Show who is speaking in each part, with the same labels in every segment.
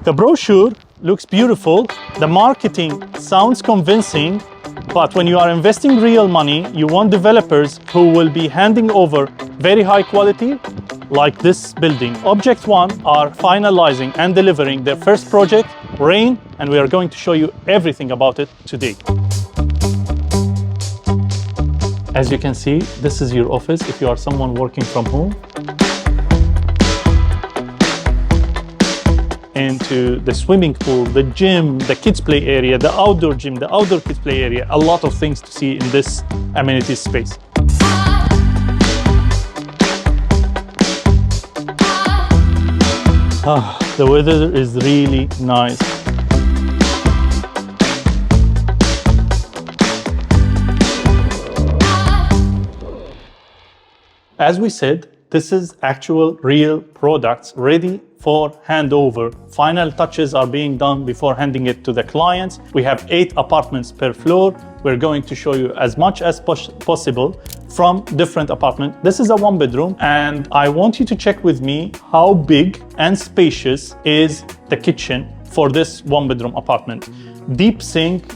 Speaker 1: The brochure looks beautiful, the marketing sounds convincing, but when you are investing real money, you want developers who will be handing over very high quality, like this building. Object1 are finalizing and delivering their first project, Rain, and we are going to show you everything about it today. As you can see, this is your office if you are someone working from home. Into the swimming pool, the gym, the kids play area, the outdoor gym, the outdoor kids play area. A lot of things to see in this amenities space. The weather is really nice. As we said, this is actual real products ready for handover. Final touches are being done before handing it to the clients. We have 8 apartments per floor. We're going to show you as much as possible from different apartments. This is a 1-bedroom, and I want you to check with me how big and spacious is the kitchen for this 1-bedroom apartment. Deep sink,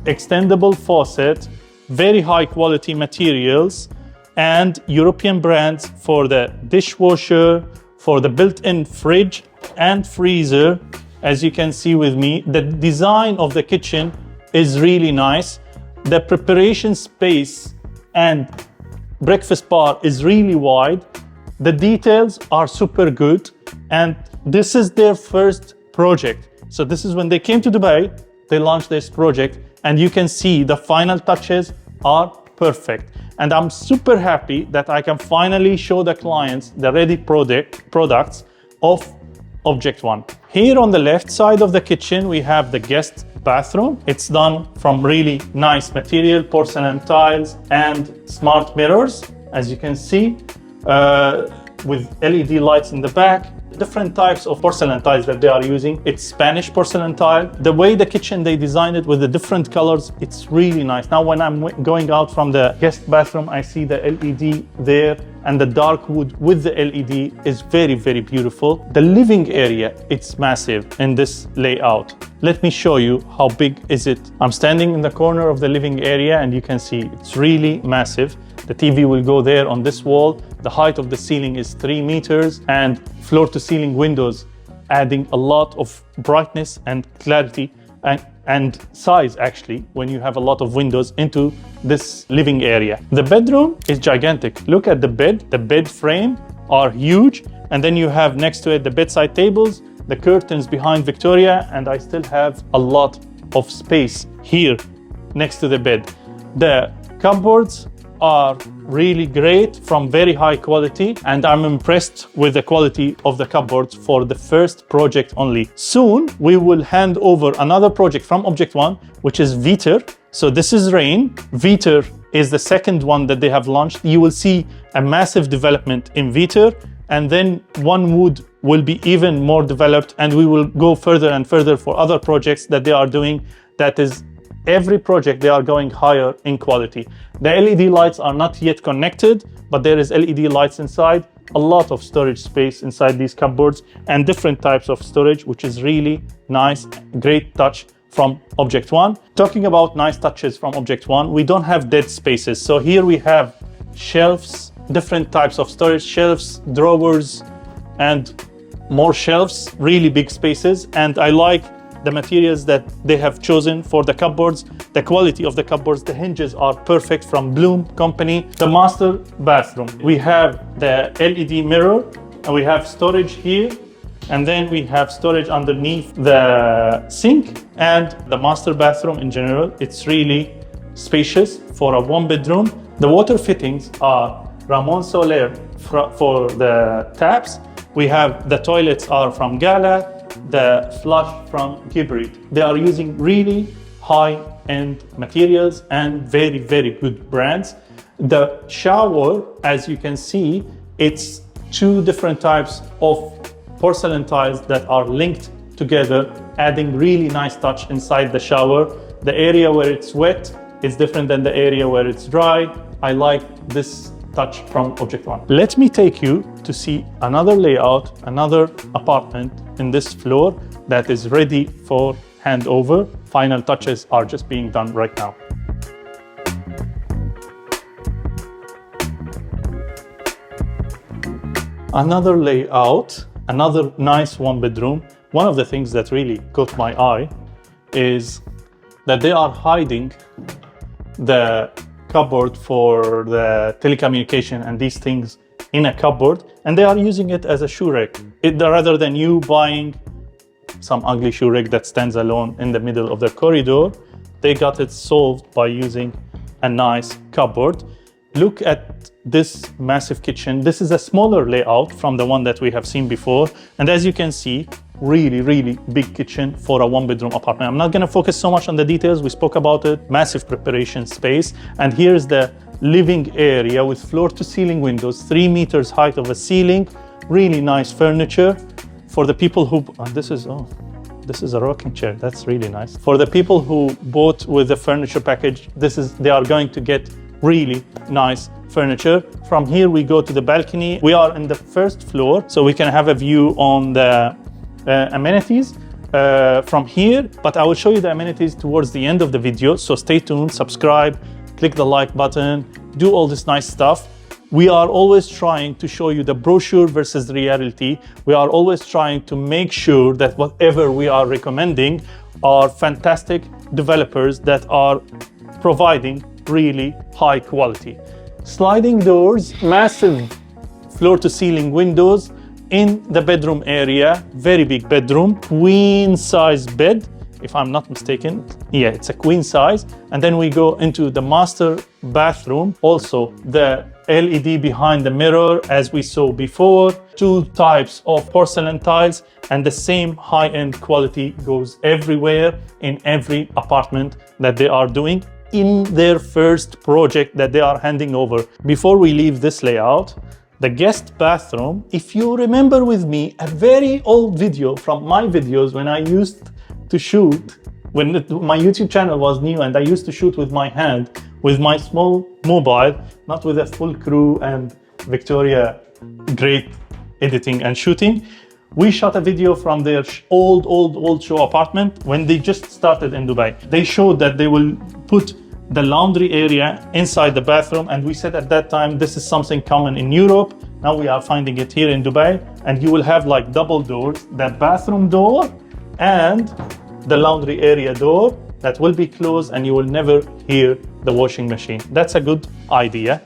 Speaker 1: extendable faucet, very high quality materials, and European brands for the dishwasher, for the built-in fridge and freezer. As you can see with me, the design of the kitchen is really nice. The preparation space and breakfast bar is really wide. The details are super good, and this is their first project. So this is when they came to Dubai, they launched this project, and you can see the final touches are perfect. And I'm super happy that I can finally show the clients the ready products of Object1. Here on the left side of the kitchen, we have the guest bathroom. It's done from really nice material, porcelain tiles and smart mirrors, as you can see, with LED lights in the back. Different types of porcelain tiles that they are using. It's Spanish porcelain tile. The way the kitchen they designed it with the different colors, it's really nice. Now when I'm going out from the guest bathroom, I see the LED there, and the dark wood with the LED is very, very beautiful. The living area, it's massive in this layout. Let me show you how big is it. I'm standing in the corner of the living area, and you can see it's really massive. The TV will go there on this wall. The height of the ceiling is 3 meters, and floor-to-ceiling windows, adding a lot of brightness and clarity and size, actually, when you have a lot of windows into this living area. The bedroom is gigantic. Look at the bed. The bed frame are huge, and then you have next to it the bedside tables, the curtains behind Victoria, and I still have a lot of space here next to the bed. The cupboards are really great, from very high quality, and I'm impressed with the quality of the cupboards for the first project only. Soon we will hand over another project from Object1, which is Viter. So this is Rain. Viter is the second one that they have launched. You will see a massive development in Viter, and then One Wood will be even more developed, and we will go further and further for other projects that they are doing. That is, every project they are going higher in quality. The LED lights are not yet connected, but there is LED lights inside, a lot of storage space inside these cupboards, and different types of storage, which is really nice, great touch from Object1. Talking about nice touches from Object1, we don't have dead spaces. So here we have shelves, different types of storage, shelves, drawers, and more shelves, really big spaces. And I like the materials that they have chosen for the cupboards, the quality of the cupboards. The hinges are perfect from Bloom company. The master bathroom, we have the LED mirror, and we have storage here, and then we have storage underneath the sink. And the master bathroom in general, it's really spacious for a 1-bedroom. The water fittings are Ramon Soler for the taps. We have the toilets are from Gala, the flush from Gibrit. They are using really high-end materials and very, very good brands. The shower, as you can see, it's 2 different types of porcelain tiles that are linked together, adding really nice touch inside the shower. The area where it's wet is different than the area where it's dry. I like this touch from Object1. Let me take you to see another layout, another apartment in this floor that is ready for handover. Final touches are just being done right now. Another layout, another nice one bedroom. One of the things that really caught my eye is that they are hiding the cupboard for the telecommunication and these things in a cupboard, and they are using it as a shoe rack. Rather than you buying some ugly shoe rack that stands alone in the middle of the corridor, they got it solved by using a nice cupboard. Look at this massive kitchen. This is a smaller layout from the one that we have seen before. And as you can see, really big kitchen for a one-bedroom apartment. I'm not going to focus so much on the details. We spoke about it. Massive preparation space. And here's the living area with floor-to-ceiling windows, 3 meters height of a ceiling. Really nice furniture for the people who... this is a rocking chair. That's really nice. For the people who bought with the furniture package, they are going to get really nice furniture. From here we go to the balcony. We are in the first floor, so we can have a view on the amenities from here, but I will show you the amenities towards the end of the video, so stay tuned, subscribe, click the like button, do all this nice stuff. We are always trying to show you the brochure versus the reality. We are always trying to make sure that whatever we are recommending are fantastic developers that are providing really high quality. Sliding doors, massive floor-to-ceiling windows in the bedroom area, very big bedroom, queen size bed, if I'm not mistaken. Yeah, it's a queen size. And then we go into the master bathroom. Also, the LED behind the mirror, as we saw before, 2 types of porcelain tiles, and the same high-end quality goes everywhere in every apartment that they are doing in their first project that they are handing over. Before we leave this layout, the guest bathroom, if you remember with me, a very old video from my videos when I used to shoot, when my YouTube channel was new and I used to shoot with my hand, with my small mobile, not with a full crew and Victoria great editing and shooting. We shot a video from their old show apartment when they just started in Dubai. They showed that they will put the laundry area inside the bathroom, and we said at that time this is something common in Europe. Now we are finding it here in Dubai, and you will have like double doors, the bathroom door and the laundry area door that will be closed, and you will never hear the washing machine. That's a good idea.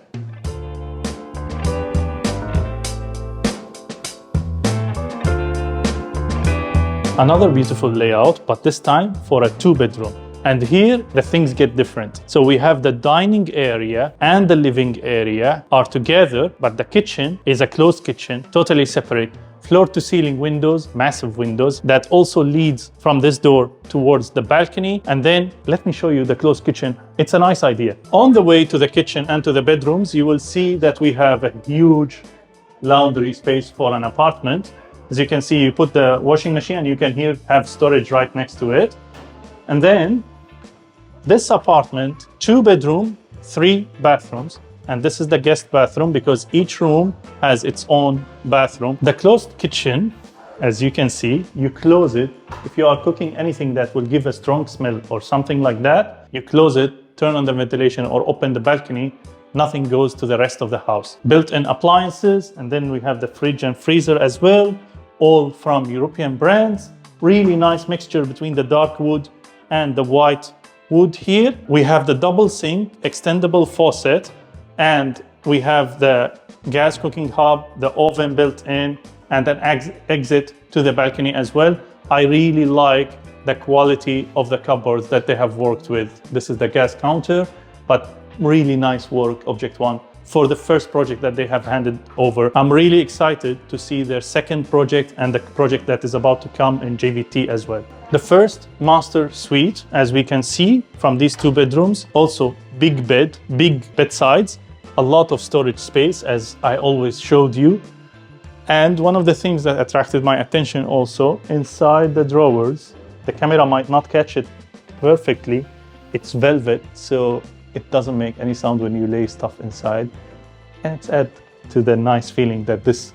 Speaker 1: Another beautiful layout, but this time for a 2-bedroom. And here the things get different. So we have the dining area and the living area are together, but the kitchen is a closed kitchen, totally separate. Floor-to-ceiling windows, massive windows, that also leads from this door towards the balcony. And then let me show you the closed kitchen. It's a nice idea. On the way to the kitchen and to the bedrooms, you will see that we have a huge laundry space for an apartment. As you can see, you put the washing machine and you can have storage right next to it. And then this apartment, 2-bedroom, 3 bathrooms. And this is the guest bathroom because each room has its own bathroom. The closed kitchen, as you can see, you close it. If you are cooking anything that will give a strong smell or something like that, you close it, turn on the ventilation or open the balcony. Nothing goes to the rest of the house. Built-in appliances, and then we have the fridge and freezer as well, all from European brands. Really nice mixture between the dark wood and the white wood here. We have the double sink, extendable faucet, and we have the gas cooking hob, the oven built in, and an exit to the balcony as well. I really like the quality of the cupboards that they have worked with. This is the gas counter, but really nice work, Object1, for the first project that they have handed over. I'm really excited to see their second project and the project that is about to come in JVT as well. The first master suite, as we can see from these 2 bedrooms, also big bed, big bedsides, a lot of storage space, as I always showed you. And one of the things that attracted my attention also, inside the drawers, the camera might not catch it perfectly, it's velvet, so it doesn't make any sound when you lay stuff inside. And it's add to the nice feeling that this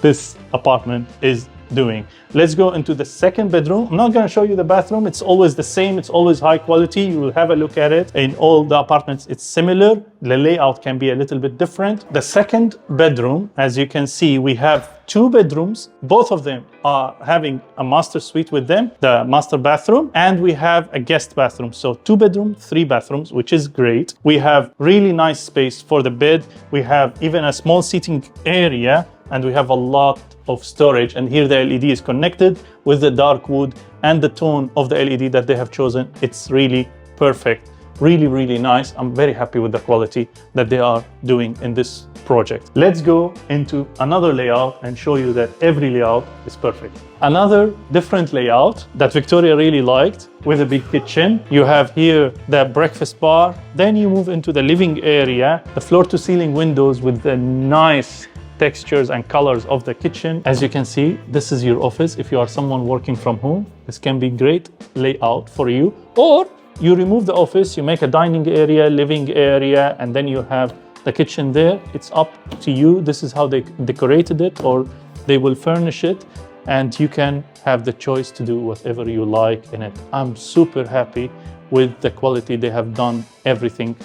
Speaker 1: this apartment is doing. Let's go into the second bedroom. I'm not going to show you the bathroom. It's always the same. It's always high quality. You will have a look at it. In all the apartments, it's similar. The layout can be a little bit different. The second bedroom, as you can see, we have 2 bedrooms. Both of them are having a master suite with them, the master bathroom, and we have a guest bathroom. So 2 bedrooms, 3 bathrooms, which is great. We have really nice space for the bed. We have even a small seating area, and we have a lot of storage. And here the LED is connected with the dark wood, and the tone of the LED that they have chosen, it's really perfect. Really, really nice. I'm very happy with the quality that they are doing in this project. Let's go into another layout and show you that every layout is perfect. Another different layout that Victoria really liked, with a big kitchen. You have here the breakfast bar. Then you move into the living area, the floor to ceiling windows with the nice textures and colors of the kitchen. As you can see, this is your office. If you are someone working from home, this can be great layout for you. Or you remove the office, you make a dining area, living area, and then you have the kitchen there. It's up to you. This is how they decorated it, or they will furnish it, and you can have the choice to do whatever you like in it. I'm super happy with the quality they have done everything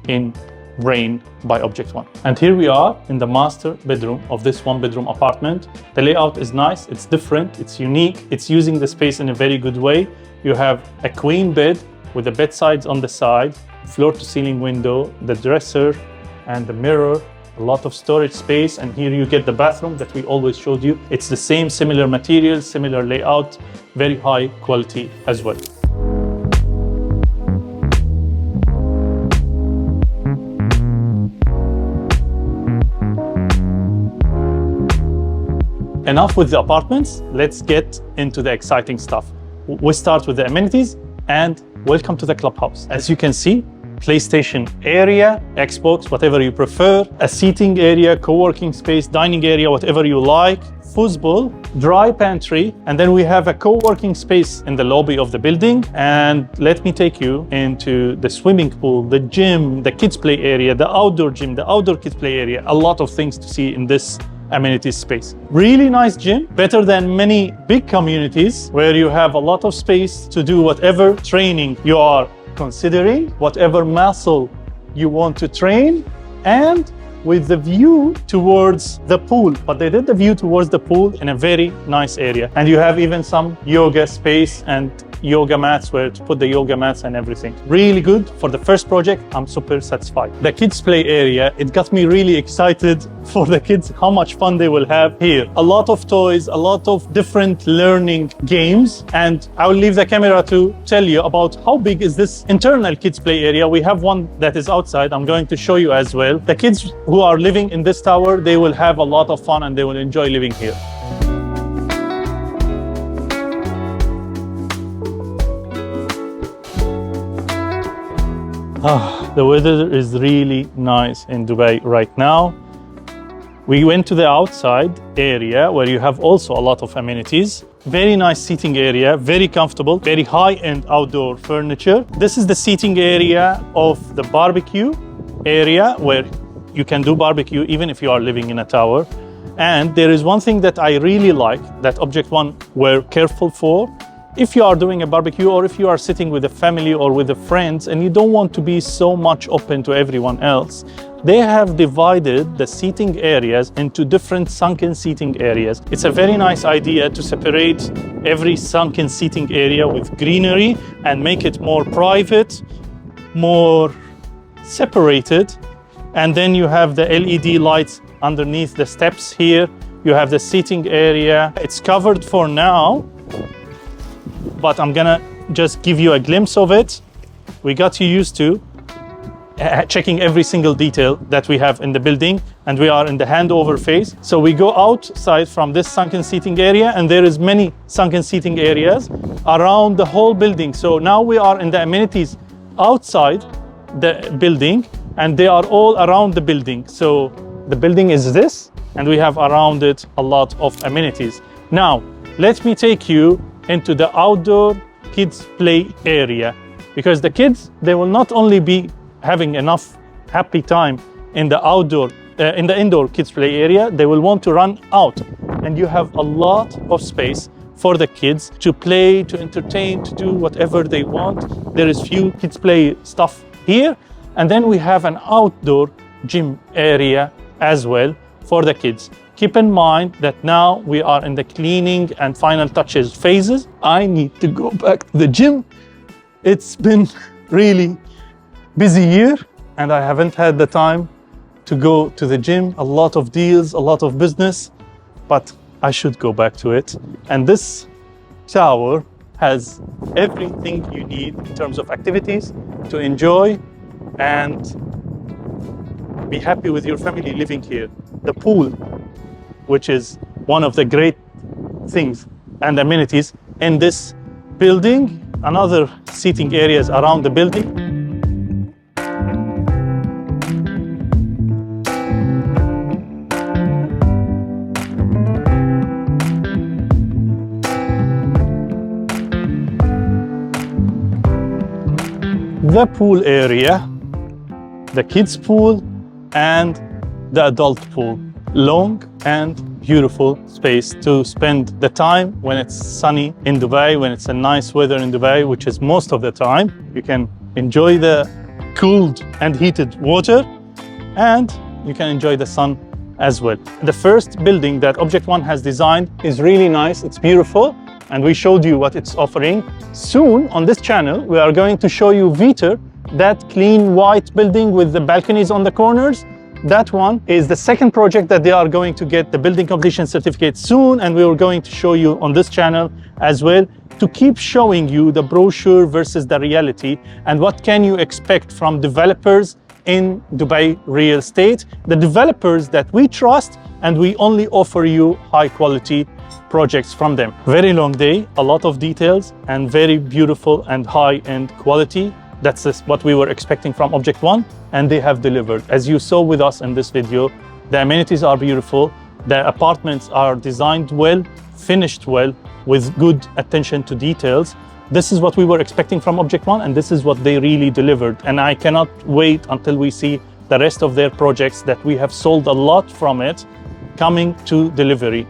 Speaker 1: in Rain by Object1. And here we are in the master bedroom of this 1-bedroom apartment. The layout is nice, it's different, it's unique, it's using the space in a very good way. You have a queen bed with the bedsides on the side, floor to ceiling window, the dresser and the mirror, a lot of storage space, and here you get the bathroom that we always showed you. It's the same, similar materials, similar layout, very high quality as well. Enough with the apartments, let's get into the exciting stuff. We start with the amenities, and welcome to the clubhouse. As you can see, PlayStation area, Xbox, whatever you prefer, a seating area, co-working space, dining area, whatever you like, foosball, dry pantry, and then we have a co-working space in the lobby of the building. And let me take you into the swimming pool, the gym, the kids play area, the outdoor gym, the outdoor kids play area, a lot of things to see in this amenities space. Really nice gym, better than many big communities where you have a lot of space to do whatever training you are considering, whatever muscle you want to train, and with the view towards the pool. But they did the view towards the pool in a very nice area. And you have even some yoga space and yoga mats where to put the yoga mats and everything. Really good for the first project. I'm super satisfied. The kids play area, it got me really excited for the kids, how much fun they will have here. A lot of toys, a lot of different learning games, and I will leave the camera to tell you about how big is this internal kids play area. We have one that is outside. I'm going to show you as well. The kids who are living in this tower, they will have a lot of fun and they will enjoy living here. The weather is really nice in Dubai right now. We went to the outside area where you have also a lot of amenities. Very nice seating area, very comfortable, very high-end outdoor furniture. This is the seating area of the barbecue area where you can do barbecue even if you are living in a tower. And there is one thing that I really like that Object1 were careful for. If you are doing a barbecue, or if you are sitting with a family or with a friends and you don't want to be so much open to everyone else, they have divided the seating areas into different sunken seating areas. It's a very nice idea to separate every sunken seating area with greenery and make it more private, more separated. And then you have the LED lights underneath the steps here. You have the seating area. It's covered for now, but I'm gonna just give you a glimpse of it. We got you used to checking every single detail that we have in the building, and we are in the handover phase. So we go outside from this sunken seating area, and there is many sunken seating areas around the whole building. So now we are in the amenities outside the building, and they are all around the building. So the building is this, and we have around it a lot of amenities. Now, let me take you into the outdoor kids play area, because the kids, they will not only be having enough happy time in the indoor kids play area, they will want to run out, and you have a lot of space for the kids to play, to entertain, to do whatever they want. There is few kids play stuff here, and then we have an outdoor gym area as well for the kids. Keep in mind that now we are in the cleaning and final touches phases. I need to go back to the gym. It's been really busy year and I haven't had the time to go to the gym. A lot of deals, a lot of business, but I should go back to it. And this tower has everything you need in terms of activities to enjoy and be happy with your family living here. The pool, which is one of the great things and amenities in this building, another seating areas around the building. The pool area, the kids pool and the adult pool. Long and beautiful space to spend the time when it's sunny in Dubai, when it's a nice weather in Dubai, which is most of the time. You can enjoy the cooled and heated water and you can enjoy the sun as well. The first building that Object1 has designed is really nice, it's beautiful, and we showed you what it's offering. Soon on this channel, we are going to show you Viter, that clean white building with the balconies on the corners. That one is the second project that they are going to get the building completion certificate soon, and we are going to show you on this channel as well to keep showing you the brochure versus the reality and what can you expect from developers in Dubai real estate, the developers that we trust, and we only offer you high quality projects from them. Very long day, a lot of details, and very beautiful and high-end quality. That's what we were expecting from Object1, and they have delivered. As you saw with us in this video, the amenities are beautiful, the apartments are designed well, finished well, with good attention to details. This is what we were expecting from Object1, and this is what they really delivered. And I cannot wait until we see the rest of their projects that we have sold a lot from it coming to delivery.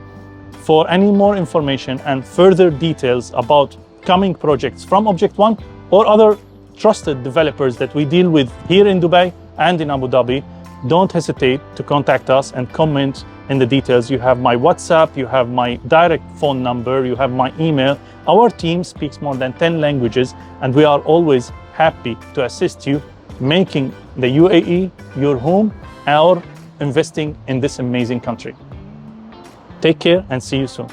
Speaker 1: For any more information and further details about coming projects from Object1 or other trusted developers that we deal with here in Dubai and in Abu Dhabi, don't hesitate to contact us and comment in the details. You have my WhatsApp, you have my direct phone number, you have my email. Our team speaks more than 10 languages, and we are always happy to assist you making the UAE your home or investing in this amazing country. Take care and see you soon.